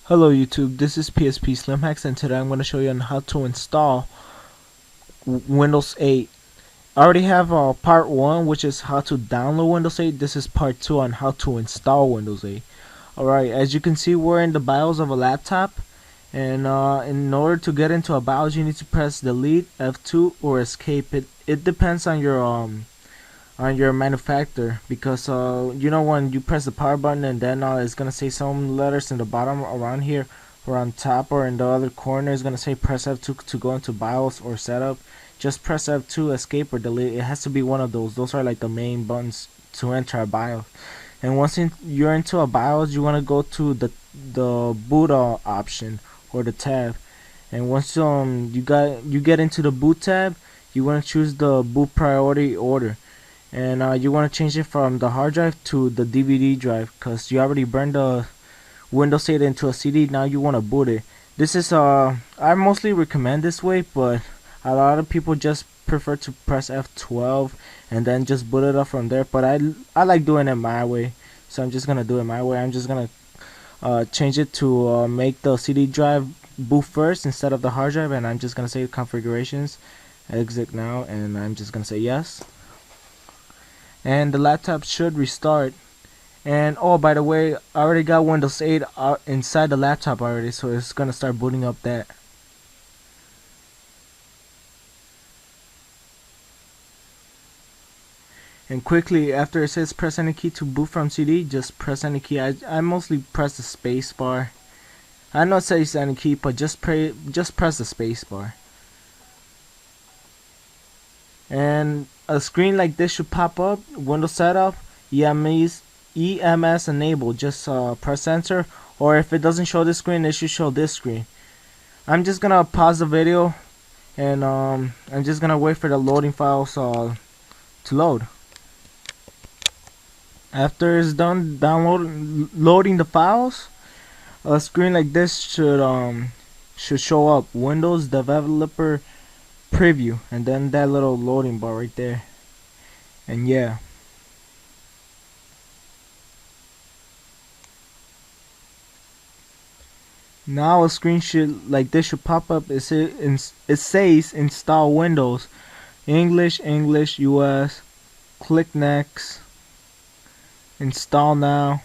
Hello YouTube, this is PSP SlimHacks and today I'm going to show you on how to install Windows 8. I already have part 1, which is how to download Windows 8. This is part 2 on how to install Windows 8. Alright, as you can see, we're in the BIOS of a laptop, and in order to get into a BIOS you need to press delete, F2 or escape. It depends on your manufacturer, because you know, when you press the power button and then it's gonna say some letters in the bottom around here or on top or in the other corner is gonna say press F2 to go into BIOS or setup. Just press F2, escape or delete. It has to be one of those are like the main buttons to enter a BIOS. And once you're into a BIOS, you want to go to the boot option or the tab. And once you get into the boot tab, you want to choose the boot priority order, and you want to change it from the hard drive to the DVD drive, because you already burned the Windows 8 into a CD. Now you want to boot it. This is I mostly recommend this way, but a lot of people just prefer to press F12 and then just boot it up from there. But I like doing it my way, so I'm just gonna do it my way. I'm just gonna change it to make the CD drive boot first instead of the hard drive, and I'm just gonna say configurations, exit now, and I'm just gonna say yes. And the laptop should restart. And oh, by the way, I already got Windows 8 inside the laptop already, so it's gonna start booting up that. And quickly, after it says press any key to boot from CD, just press any key. I mostly press the space bar. I know it says any key, but just press the space bar. And a screen like this should pop up. Windows setup, EMS enabled. Just press enter, or if it doesn't show this screen, it should show this screen. I'm just gonna pause the video, and I'm just gonna wait for the loading files to load. After it's done loading the files, a screen like this should show up: Windows Developer Preview, and then that little loading bar right there. And yeah, now a screen like this should pop up. It says install Windows, English, US. Click next, install now.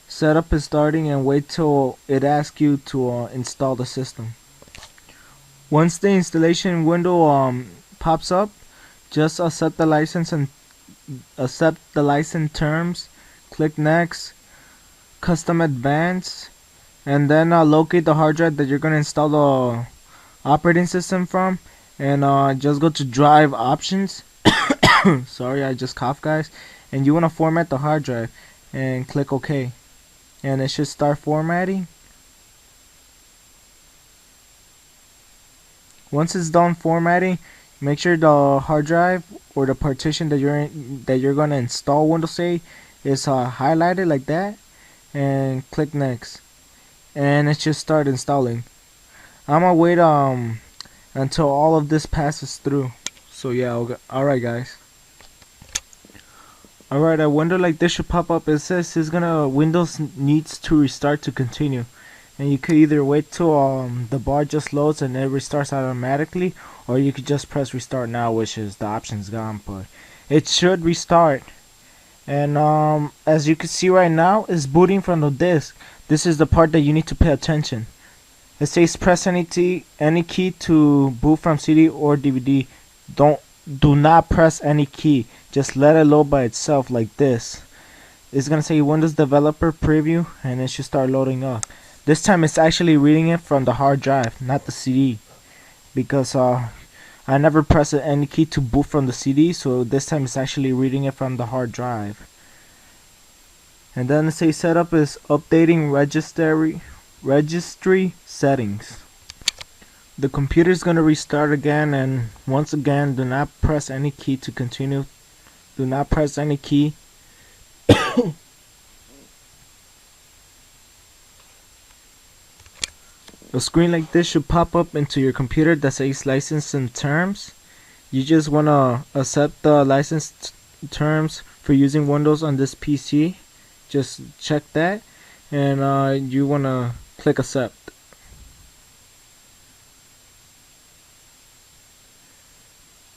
Setup is starting, and wait till it asks you to install the system. Once the installation window pops up, just accept the license terms. Click next, custom advanced, and then locate the hard drive that you're gonna install the operating system from, and just go to drive options. Sorry, I just coughed, guys. And you want to format the hard drive, and click OK, and it should start formatting. Once it's done formatting, make sure the hard drive or the partition that you're gonna install Windows 8 is highlighted like that, and click next, and it should start installing. I'm gonna wait until all of this passes through. So yeah, okay. Alright guys. Alright, a window like this should pop up. It says Windows needs to restart to continue. And you could either wait till the bar just loads and it restarts automatically, or you could just press restart now, which is the option's gone, but it should restart. And as you can see right now, it's booting from the disk. This is the part that you need to pay attention. It says press any key to boot from CD or DVD. Do not press any key. Just let it load by itself like this. It's gonna say Windows Developer Preview, and it should start loading up. This time it's actually reading it from the hard drive, not the CD, because I never pressed any key to boot from the CD, so this time it's actually reading it from the hard drive. And then it says setup is updating registry settings. The computer is going to restart again, and once again, do not press any key to continue. Do not press any key. A screen like this should pop up into your computer that says license and terms. You just want to accept the license terms for using Windows on this PC. Just check that, and you want to click accept.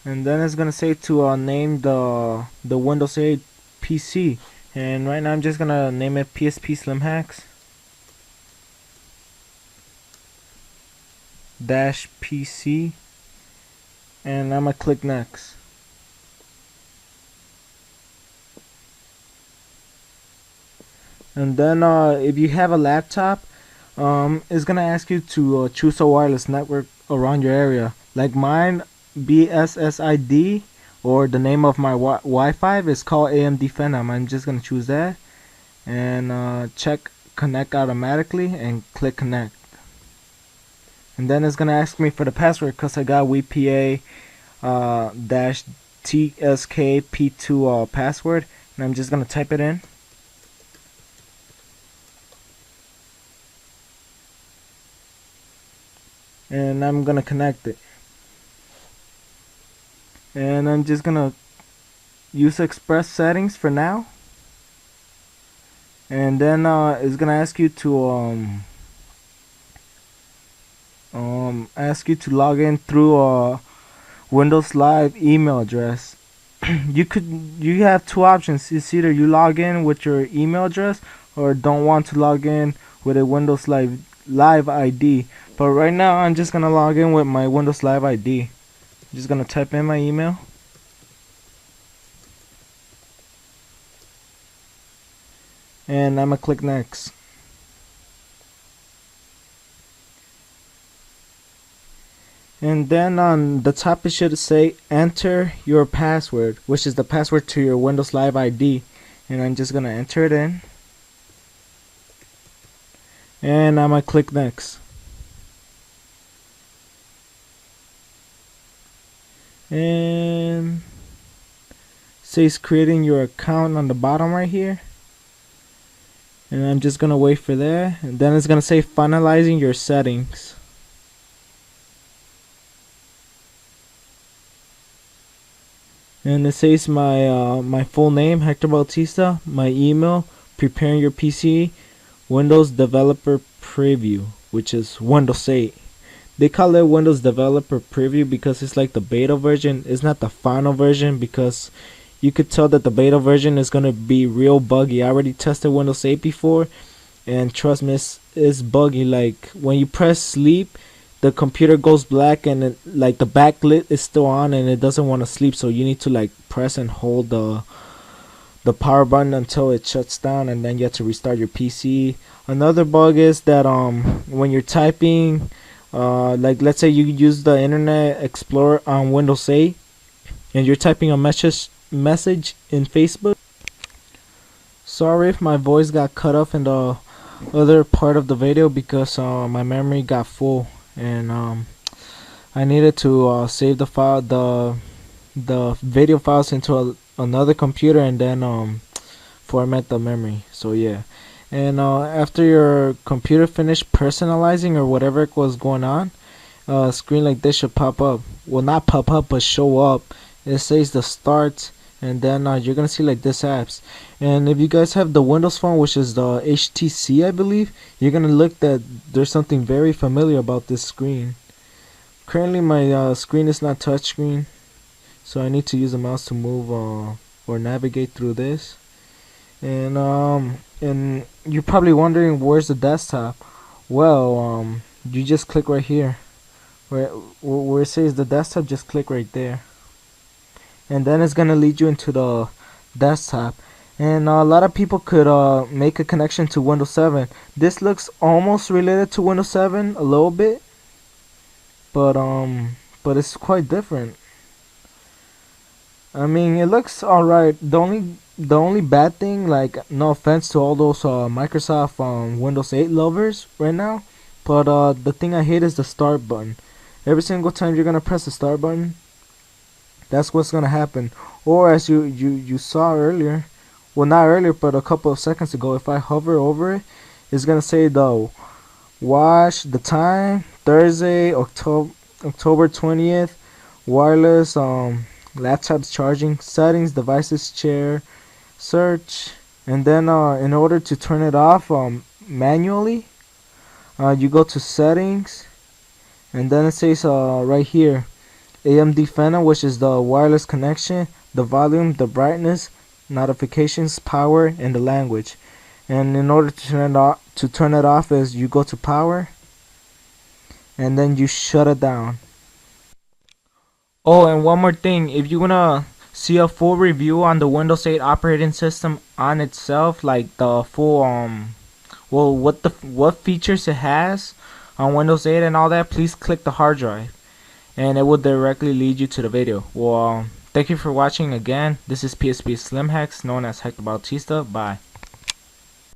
And then it's gonna say to name the Windows 8 PC, and right now I'm just gonna name it PSP Slim Hacks dash PC, and I'm gonna click next. And then if you have a laptop, it's gonna ask you to choose a wireless network around your area. Like mine, BSSID, or the name of my Wi-Fi is called AMD Phenom. I'm just gonna choose that and check connect automatically and click connect. And then it's gonna ask me for the password because I got WPA dash TSKP2 password, and I'm just gonna type it in. And I'm gonna connect it, and I'm just gonna use express settings for now, and then it's gonna ask you to log in through Windows Live email address. You have two options. It's either you log in with your email address or don't want to log in with a Windows Live ID. But right now I'm just gonna log in with my Windows Live ID. I'm just gonna type in my email, and I'm gonna click next. And then on the top it should say enter your password, which is the password to your Windows Live ID, and I'm just gonna enter it in, and I'm gonna click next. And says creating your account on the bottom right here, and I'm just gonna wait for that, and then it's gonna say finalizing your settings. And it says my full name, Hector Bautista, my email, preparing your PC, Windows Developer Preview, which is Windows 8. They call it Windows Developer Preview because it's like the beta version. It's not the final version, because you could tell that the beta version is gonna be real buggy. I already tested Windows 8 before, and trust me, it's buggy. Like when you press sleep, the computer goes black, and like the backlit is still on and it doesn't want to sleep, so you need to like press and hold the power button until it shuts down, and then you have to restart your PC. Another bug is that when you're typing, like let's say you use the Internet Explorer on Windows 8 and you're typing a message in Facebook. Sorry if my voice got cut off in the other part of the video, because my memory got full, and I needed to save the video files into another computer, and then format the memory. So yeah, and after your computer finished personalizing or whatever was going on, a screen like this should pop up. Well, not pop up, but show up. It says the start, and then you're gonna see like this apps. And if you guys have the Windows Phone, which is the HTC, I believe, you're gonna look that there's something very familiar about this screen. Currently my screen is not touchscreen, so I need to use a mouse to move or navigate through this. And you're probably wondering, where's the desktop? Well, you just click right here where it says the desktop. Just click right there, and then it's gonna lead you into the desktop. And a lot of people could make a connection to Windows 7. This looks almost related to Windows 7 a little bit, but it's quite different. I mean, it looks alright. The only bad thing, like, no offense to all those Microsoft Windows 8 lovers right now, but the thing I hate is the start button. Every single time you're gonna press the start button, that's what's gonna happen. Or as you saw earlier, well, not earlier, but a couple of seconds ago, if I hover over it, it's gonna say the watch the time, Thursday, October 20th, wireless, laptops charging, settings, devices, chair, search. And then in order to turn it off, manually, you go to settings, and then it says right here AMD Fena, which is the wireless connection, the volume, the brightness, notifications, power, and the language. And in order to turn it off is you go to power and then you shut it down. Oh, and one more thing, if you wanna see a full review on the Windows 8 operating system on itself, like the full well, what features it has on Windows 8 and all that, please click the hard drive and it will directly lead you to the video. Well, thank you for watching again. This is PSP Slim Hacks, known as Hector Bautista. Bye.